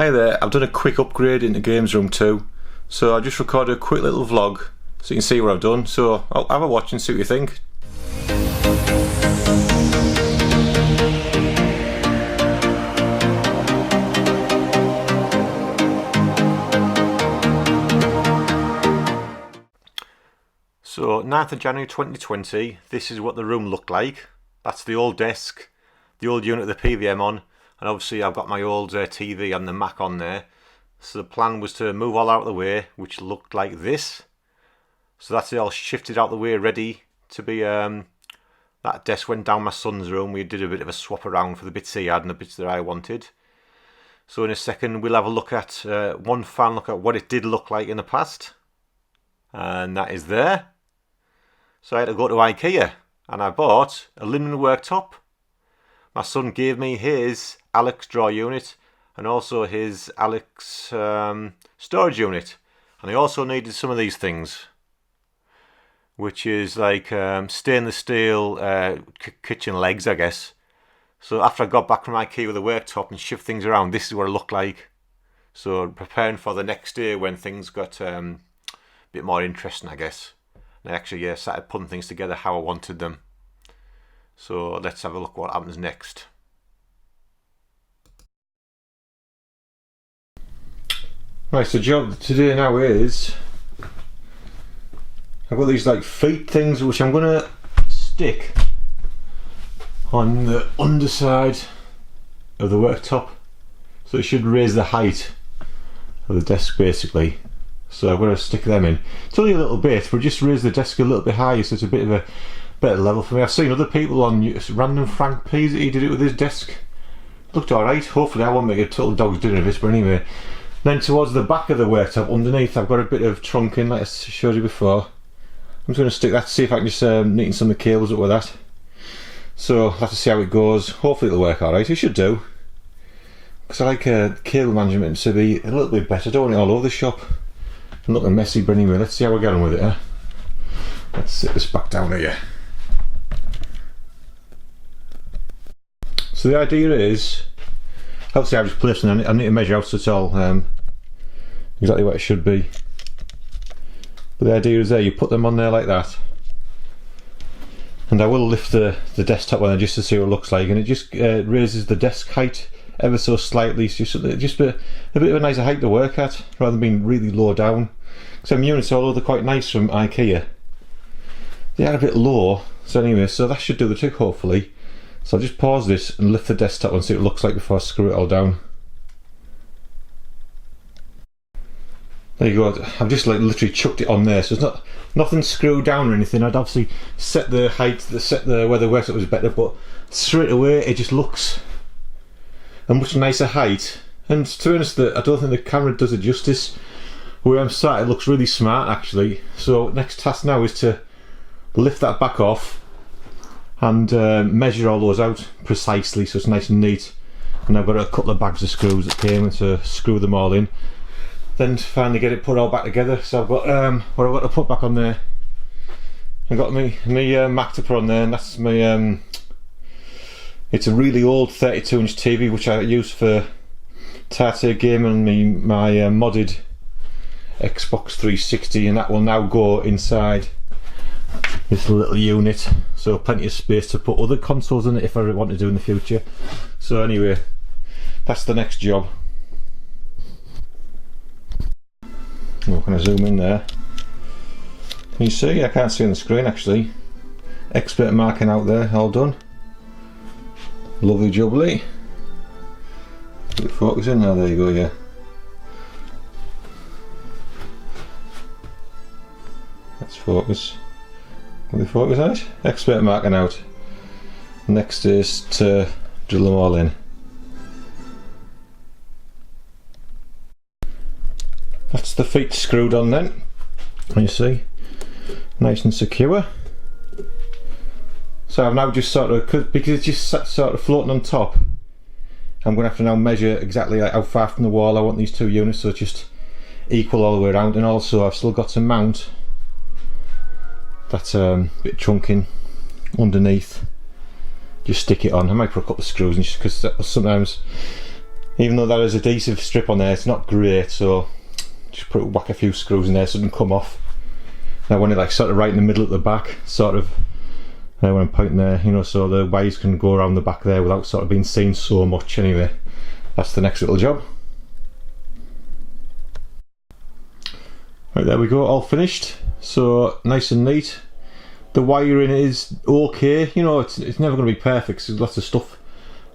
Hi there, I've done a quick upgrade into Games Room 2, so I just recorded a quick little vlog so you can see what I've done, so I'll have a watch and see what you think. So 9th of January 2020, this is what the room looked like. That's the old desk, the old unit of the PVM on, and obviously I've got my old TV and the Mac on there. So the plan was to move all out of the way, which looked like this. So that's it, all shifted out of the way, ready to be, that desk went down my son's room. We did a bit of a swap around for the bits he had and the bits that I wanted. So in a second we'll have a look at, one final look at what it did look like in the past. And that is there. So I had to go to IKEA and I bought a linen worktop. My son gave me his Alex drawer unit and also his Alex storage unit. And I also needed some of these things, which is like stainless steel kitchen legs, I guess. So after I got back from IKEA with the worktop and shift things around, this is what it looked like. So preparing for the next day when things got a bit more interesting, I guess. And I actually started putting things together how I wanted them. So let's have a look what happens next. Right, so job today now is I've got these like feet things which I'm gonna stick on the underside of the worktop, so it should raise the height of the desk basically. So I'm going to stick them in. It's only a little bit, but just raise the desk a little bit higher so it's a bit of a better level for me. I've seen other people on random Frank P's that he did it with his desk. Looked alright. Hopefully I won't make a total dog's dinner of this, but anyway. Then towards the back of the worktop underneath I've got a bit of trunking like I showed you before. I'm just going to stick that, see if I can just neaten some of the cables up with that. So I'll have to see how it goes. Hopefully it'll work alright. It should do. Because I like cable management to be a little bit better. I don't want it all over the shop and looking messy, but anyway, let's see how we're getting with it. Let's sit this back down here. So the idea is, obviously I've just placed it, I need to measure out so it's all exactly what it should be. But the idea is there, you put them on there like that. And I will lift the desktop on there just to see what it looks like, and it just raises the desk height ever so slightly. It's just a bit of a nicer height to work at, rather than being really low down. Some units, although they're quite nice from IKEA, they are a bit low. So anyway, so that should do the trick hopefully. So I'll just pause this and lift the desktop and see what it looks like before I screw it all down. There you go. I've just like literally chucked it on there, so it's nothing screwed down or anything. I'd obviously set the height, where the worktop was better, but straight away it just looks a much nicer height. And to be honest, I don't think the camera does it justice. Where I'm sat, it looks really smart actually. So next task now is to lift that back off and measure all those out precisely so it's nice and neat. And I've got a couple of bags of screws that came in to screw them all in. Then finally get it put all back together. So I've got what I've got to put back on there. I've got my Mac to put on there, and that's my it's a really old 32-inch TV which I use for TATE gaming on my modded Xbox 360, and that will now go inside this little unit, so plenty of space to put other consoles in it if I want to do in the future. So anyway, that's the next job. Oh, can I zoom in there? Can you see? I can't see on the screen actually. Expert marking out there, all done. Lovely jubbly. Is it focusing? Oh, there you go, yeah. Let's focus. Will they focus on it? Expert marking out. Next is to drill them all in. That's the feet screwed on then. You see, nice and secure. So I've now just sort of, because it's just sort of floating on top, I'm going to have to now measure exactly like how far from the wall I want these two units, so it's just equal all the way around. And also I've still got to mount that bit of trunking underneath. Just stick it on. I might put a couple of screws in, just because sometimes Even though there is a adhesive strip on there, it's not great, so just whack a few screws in there so it doesn't come off. Now when it like sort of right in the middle at the back, sort of when I'm pointing there, you know, so the wires can go around the back there without sort of being seen so much. Anyway, that's the next little job. Right, there we go, all finished. So nice and neat. The wiring is okay, you know, it's never going to be perfect because there's lots of stuff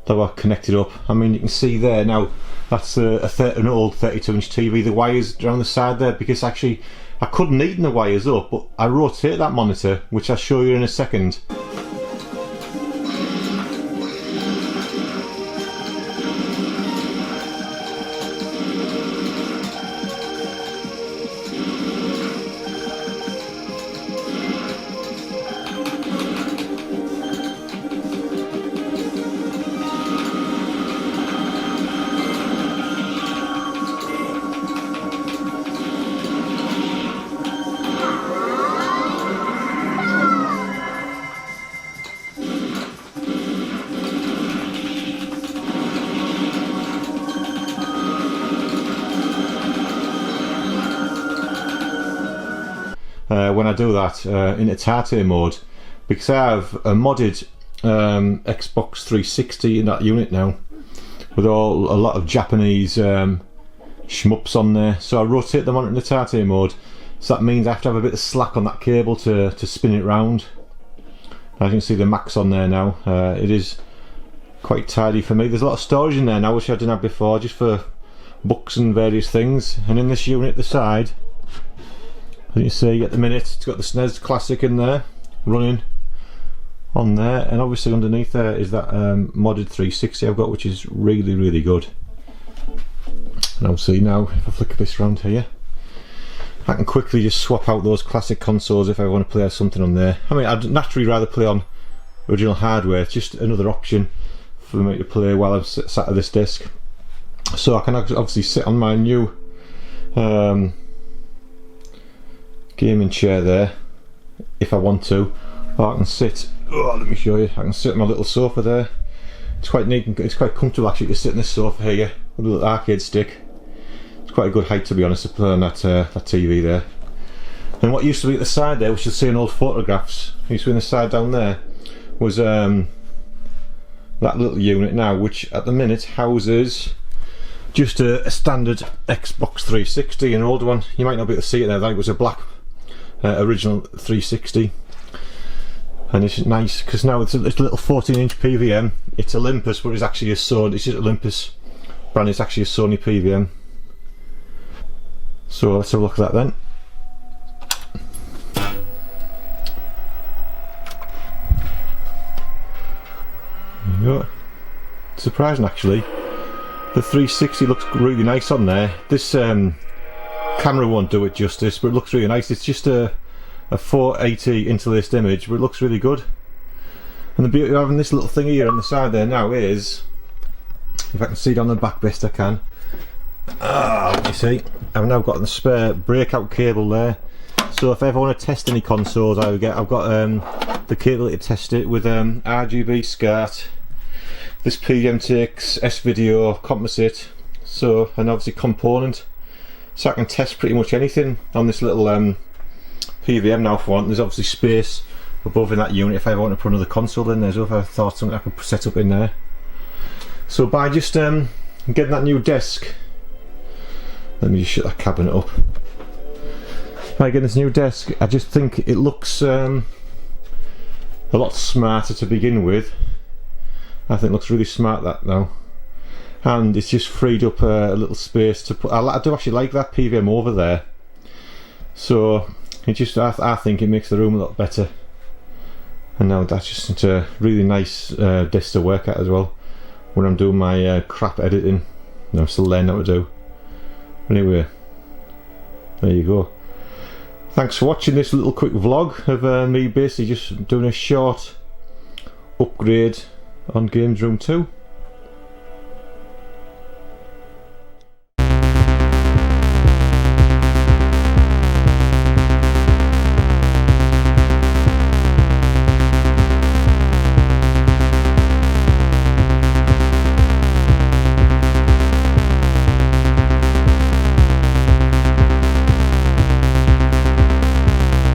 that were connected up. I mean, you can see there now, that's an old 32-inch TV. The wires around the side there, because actually I could neaten the wires up, but I rotate that monitor, which I'll show you in a second. When I do that into TATE mode, because I have a modded Xbox 360 in that unit now with a lot of Japanese shmups on there, so I rotate them on into TATE mode, so that means I have to have a bit of slack on that cable to spin it round. As you can see, the Mac's on there now. It is quite tidy for me. There's a lot of storage in there now which I didn't have before, just for books and various things. And in this unit at the side, as you see at the minute, it's got the SNES Classic in there running on there, and obviously underneath there is that modded 360 I've got, which is really good. And obviously now if I flick this around here, I can quickly just swap out those classic consoles if I want to play something on there. I mean, I'd naturally rather play on original hardware. It's just another option for me to play while I'm sat at this desk. So I can obviously sit on my new gaming chair there if I want to, or I can sit, let me show you, I can sit on my little sofa there. It's quite neat and it's quite comfortable actually to sit on this sofa here with a little arcade stick. It's quite a good height, to be honest, to play on that TV there. And what used to be at the side there, which you'll see in old photographs, used to be on the side down there, was that little unit now, which at the minute houses just a standard Xbox 360, an old one. You might not be able to see it there, that was a black original 360, and it's nice because now it's a little 14-inch PVM. It's Olympus, but it's actually a Sony. It's just Olympus brand. It's actually a Sony PVM. So let's have a look at that then. There you go. Surprising actually. The 360 looks really nice on there. This camera won't do it justice, but it looks really nice. It's just a 480 interlaced image, but it looks really good. And the beauty of having this little thing here on the side there now is, if I can see it on the back best I can, let me see, I've now got the spare breakout cable there, so if I ever want to test any consoles I've got the cable to test it with RGB SCART. This PVM takes S-Video composite, so, and obviously component, so I can test pretty much anything on this little PVM now for one. There's obviously space above in that unit if I ever want to put another console in there, so if I thought something I could set up in there. So by just getting that new desk, let me just shut that cabinet up. By getting this new desk, I just think it looks a lot smarter to begin with. I think it looks really smart that now, and it's just freed up a little space to put. I do actually like that PVM over there, so it just I think it makes the room a lot better. And now that's just a really nice desk to work at as well when I'm doing my crap editing. And I'm still learning how to do. Anyway, there you go. Thanks for watching this little quick vlog of me basically just doing a short upgrade on Games Room 2.